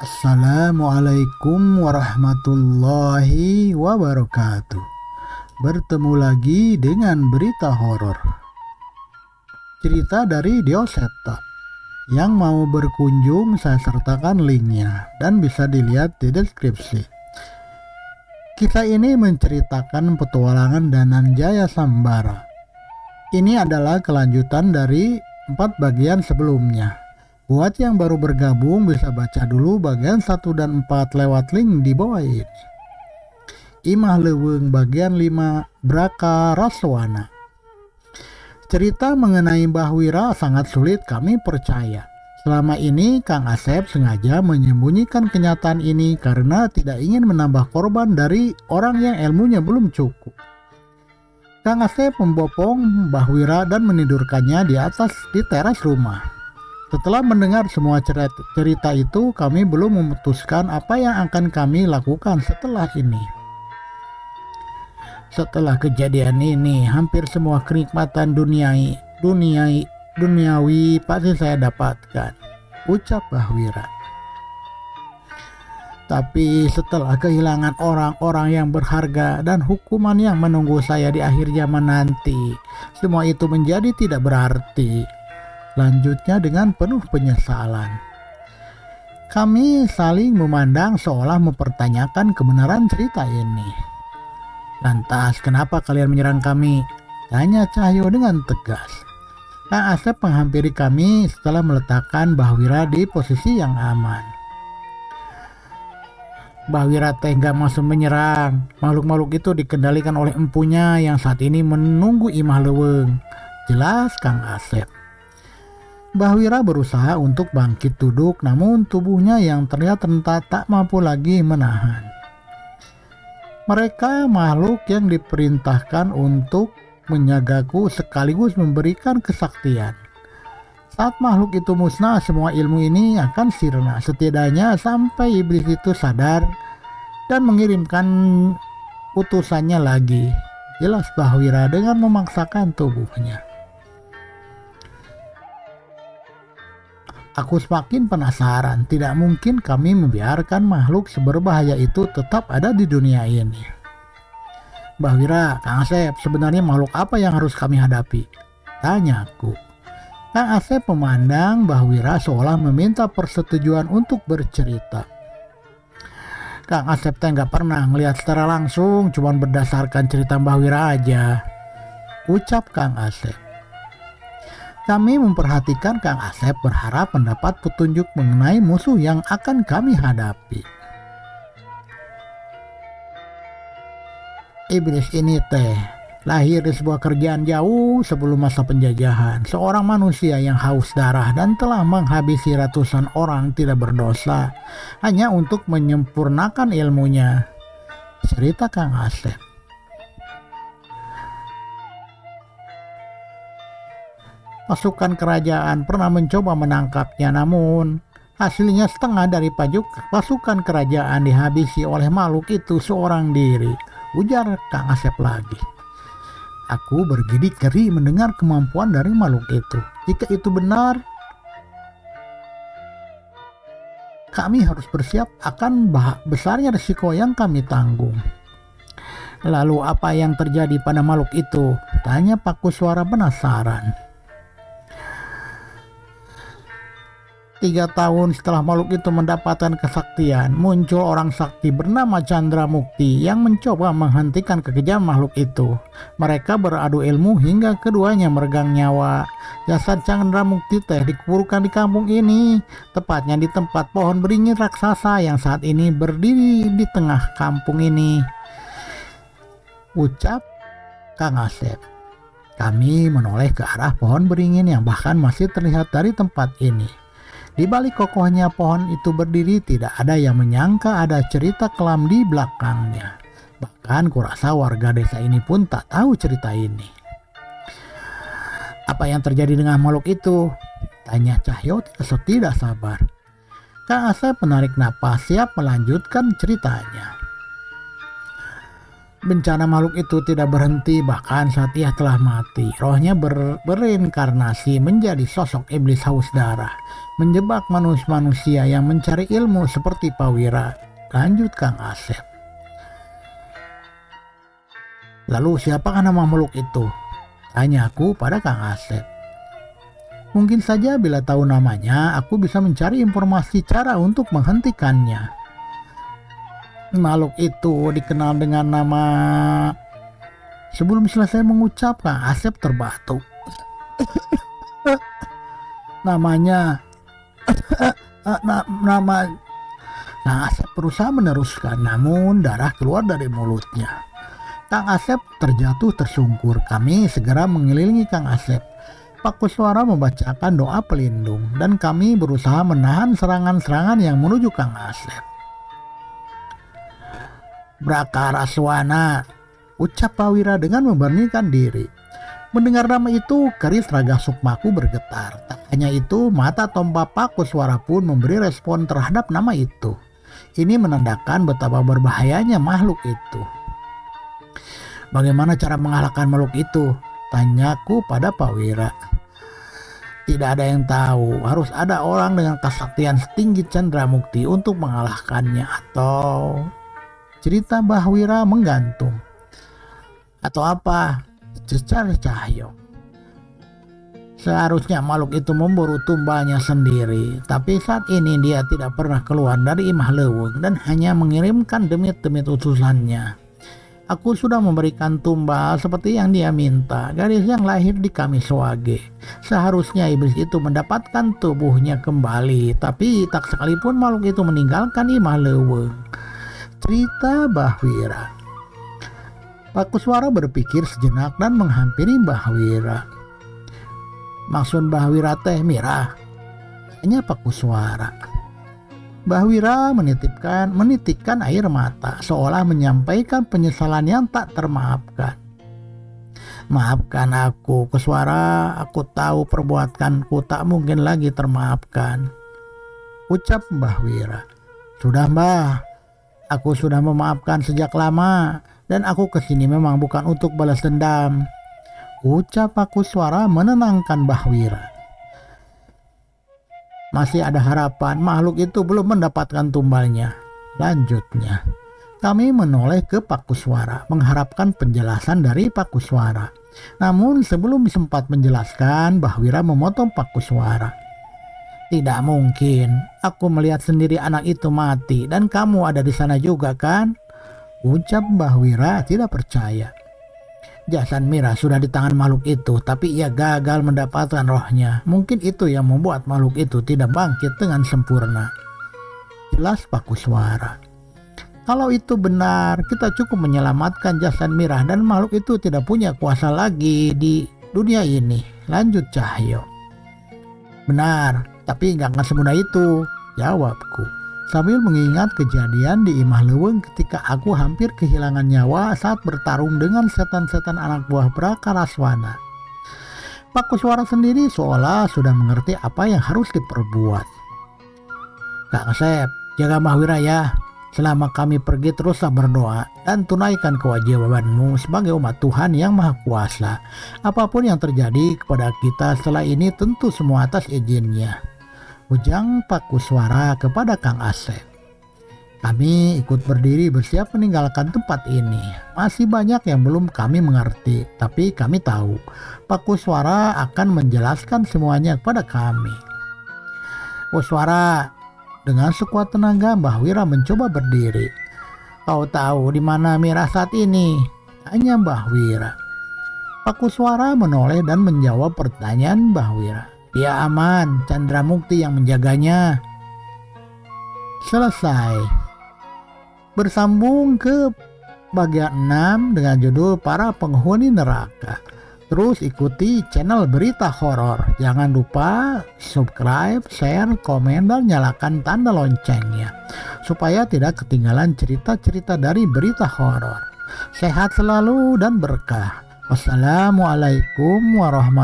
Assalamualaikum warahmatullahi wabarakatuh. Bertemu lagi dengan berita horor. Cerita dari Dioseta. Yang mau berkunjung saya sertakan linknya dan bisa dilihat di deskripsi. Kisah ini menceritakan petualangan Dananjaya Sambara. Ini adalah kelanjutan dari 4 bagian sebelumnya. Buat yang baru bergabung bisa baca dulu bagian 1 dan 4 lewat link di bawah ini. Imah Leuweung bagian 5 Braka Raswana. Cerita mengenai Mbah Wira sangat sulit kami percaya. Selama ini Kang Asep sengaja menyembunyikan kenyataan ini karena tidak ingin menambah korban dari orang yang ilmunya belum cukup. Kang Asep membopong Mbah Wira dan menidurkannya di teras rumah. Setelah mendengar semua cerita itu, kami belum memutuskan apa yang akan kami lakukan setelah ini. Setelah kejadian ini, hampir semua kenikmatan duniawi pasti saya dapatkan, ucap Mbah Wira. Tapi setelah kehilangan orang-orang yang berharga dan hukuman yang menunggu saya di akhir zaman nanti, semua itu menjadi tidak berarti. Lanjutnya dengan penuh penyesalan. Kami saling memandang seolah mempertanyakan kebenaran cerita ini. Lantas, kenapa kalian menyerang kami? Tanya Cahyo dengan tegas. Kang Asep menghampiri kami setelah meletakkan Mbah Wira di posisi yang aman. Mbah Wira tega masuk menyerang. Makhluk-makhluk itu dikendalikan oleh empunya yang saat ini menunggu Imah Leuweung. Jelas Kang Asep. Mbah Wira berusaha untuk bangkit duduk, namun tubuhnya yang terlihat rentak tak mampu lagi menahan. Mereka makhluk yang diperintahkan untuk menjagaku sekaligus memberikan kesaktian. Saat makhluk itu musnah, semua ilmu ini akan sirna, setidaknya sampai iblis itu sadar dan mengirimkan utusannya lagi. Jelas Mbah Wira dengan memaksakan tubuhnya. Aku semakin penasaran, tidak mungkin kami membiarkan makhluk seberbahaya itu tetap ada di dunia ini. Mbah Wira, Kang Asep, sebenarnya makhluk apa yang harus kami hadapi? Tanyaku. Kang Asep memandang Mbah Wira seolah meminta persetujuan untuk bercerita. Kang Asep nggak pernah ngelihat secara langsung, cuma berdasarkan cerita Mbah Wira aja, ucap Kang Asep. Kami memperhatikan Kang Asep berharap mendapat petunjuk mengenai musuh yang akan kami hadapi. Iblis ini lahir di sebuah kerajaan jauh sebelum masa penjajahan. Seorang manusia yang haus darah dan telah menghabisi ratusan orang tidak berdosa hanya untuk menyempurnakan ilmunya, cerita Kang Asep. Pasukan kerajaan pernah mencoba menangkapnya, namun hasilnya setengah dari pasukan kerajaan dihabisi oleh makhluk itu seorang diri, ujar Kang Asep lagi. Aku bergidik ngeri mendengar kemampuan dari makhluk itu. Jika itu benar, kami harus bersiap akan besarnya risiko yang kami tanggung. Lalu apa yang terjadi pada makhluk itu? Tanya Paku suara penasaran. 3 tahun setelah makhluk itu mendapatkan kesaktian, muncul orang sakti bernama Chandra Mukti yang mencoba menghentikan kekejaman makhluk itu. Mereka beradu ilmu hingga keduanya meregang nyawa. Jasad Chandra Mukti dikuburkan di kampung ini, tepatnya di tempat pohon beringin raksasa yang saat ini berdiri di tengah kampung ini, ucap Kang Asep. Kami menoleh ke arah pohon beringin yang bahkan masih terlihat dari tempat ini. Di balik kokohnya pohon itu berdiri, tidak ada yang menyangka ada cerita kelam di belakangnya. Bahkan kurasa warga desa ini pun tak tahu cerita ini. Apa yang terjadi dengan makhluk itu? Tanya Cahyo tidak sabar. Kang Asep menarik napas siap melanjutkan ceritanya. Bencana makhluk itu tidak berhenti bahkan saat ia telah mati. Rohnya bereinkarnasi menjadi sosok iblis haus darah, menjebak manusia yang mencari ilmu seperti Pak Wira. Lanjut Kang Asep. Lalu siapakah nama makhluk itu? Tanyaku pada Kang Asep. Mungkin saja bila tahu namanya, aku bisa mencari informasi cara untuk menghentikannya. Makhluk itu dikenal dengan nama... Sebelum selesai mengucap, Kang Asep terbatuk. Namanya... nama... Kang Asep berusaha meneruskan, namun darah keluar dari mulutnya. Kang Asep terjatuh tersungkur. Kami segera mengelilingi Kang Asep. Pak Kuswara membacakan doa pelindung, dan kami berusaha menahan serangan-serangan yang menuju Kang Asep. Brakaraswana, ucap Pak Wira dengan memberanikan diri. Mendengar nama itu, keris raga sukmaku bergetar. Tak hanya itu, mata tompa Pak Kuswara pun memberi respon terhadap nama itu. Ini menandakan betapa berbahayanya makhluk itu. Bagaimana cara mengalahkan makhluk itu? Tanyaku pada Pak Wira. Tidak ada yang tahu, harus ada orang dengan kesaktian setinggi Cendramukti untuk mengalahkannya, atau... Cerita Mbah Wira menggantung. Atau apa? Cecar Cahyo. Seharusnya makhluk itu memburu tumbalnya sendiri, tapi saat ini dia tidak pernah keluar dari Imah Leweng dan hanya mengirimkan demit-demit utusannya. Aku sudah memberikan tumbal seperti yang dia minta, gadis yang lahir di Kamiswage. Seharusnya iblis itu mendapatkan tubuhnya kembali, tapi tak sekalipun makhluk itu meninggalkan Imah Leweng. Cerita Mbah Wira. Pak Kuswara berpikir sejenak dan menghampiri Mbah Wira. Maksud Mbah Wira teh Mira? Tanya Pak Kuswara. Mbah Wira menitikkan air mata, seolah menyampaikan penyesalan yang tak termaafkan. Maafkan aku, Kuswara, aku tahu perbuatanku tak mungkin lagi termaafkan, ucap Mbah Wira. Sudah Mbah, aku sudah memaafkan sejak lama, dan aku kesini memang bukan untuk balas dendam, ucap Pak Kuswara menenangkan Mbah Wira. Masih ada harapan, makhluk itu belum mendapatkan tumbalnya, lanjutnya. Kami menoleh ke Pak Kuswara, mengharapkan penjelasan dari Pak Kuswara. Namun sebelum sempat menjelaskan, Mbah Wira memotong Pak Kuswara. Tidak mungkin, aku melihat sendiri anak itu mati dan kamu ada di sana juga kan? Ucap Mbah Wira tidak percaya. Jasad Mira sudah di tangan makhluk itu, tapi ia gagal mendapatkan rohnya. Mungkin itu yang membuat makhluk itu tidak bangkit dengan sempurna, jelas Pak Kuswara. Kalau itu benar, kita cukup menyelamatkan jasad Mira dan makhluk itu tidak punya kuasa lagi di dunia ini, lanjut Cahyo. Benar, tapi nggak semudah itu, jawabku, sambil mengingat kejadian di Imah Leweng ketika aku hampir kehilangan nyawa saat bertarung dengan setan-setan anak buah Brakaraswana. Pak Kuswara sendiri seolah sudah mengerti apa yang harus diperbuat. Kang Asep, jaga Mbah Wira ya. Selama kami pergi teruslah berdoa dan tunaikan kewajibanmu sebagai umat Tuhan yang Maha Kuasa. Apapun yang terjadi kepada kita setelah ini tentu semua atas izinnya, ujang Pak Kuswara kepada Kang Asep. Kami ikut berdiri bersiap meninggalkan tempat ini. Masih banyak yang belum kami mengerti, tapi kami tahu Pak Kuswara akan menjelaskan semuanya kepada kami. Kuswara, dengan sekuat tenaga Mbah Wira mencoba berdiri. Kau tahu di mana Mira saat ini? Tanya Mbah Wira. Pak Kuswara menoleh dan menjawab pertanyaan Mbah Wira. Dia aman, Cendramukti yang menjaganya. Selesai. Bersambung ke bagian 6 dengan judul Para Penghuni Neraka. Terus ikuti channel Berita Horor. Jangan lupa subscribe, share, komen, dan nyalakan tanda loncengnya supaya tidak ketinggalan cerita-cerita dari Berita Horor. Sehat selalu dan berkah. Wassalamualaikum warahmatullahi wabarakatuh.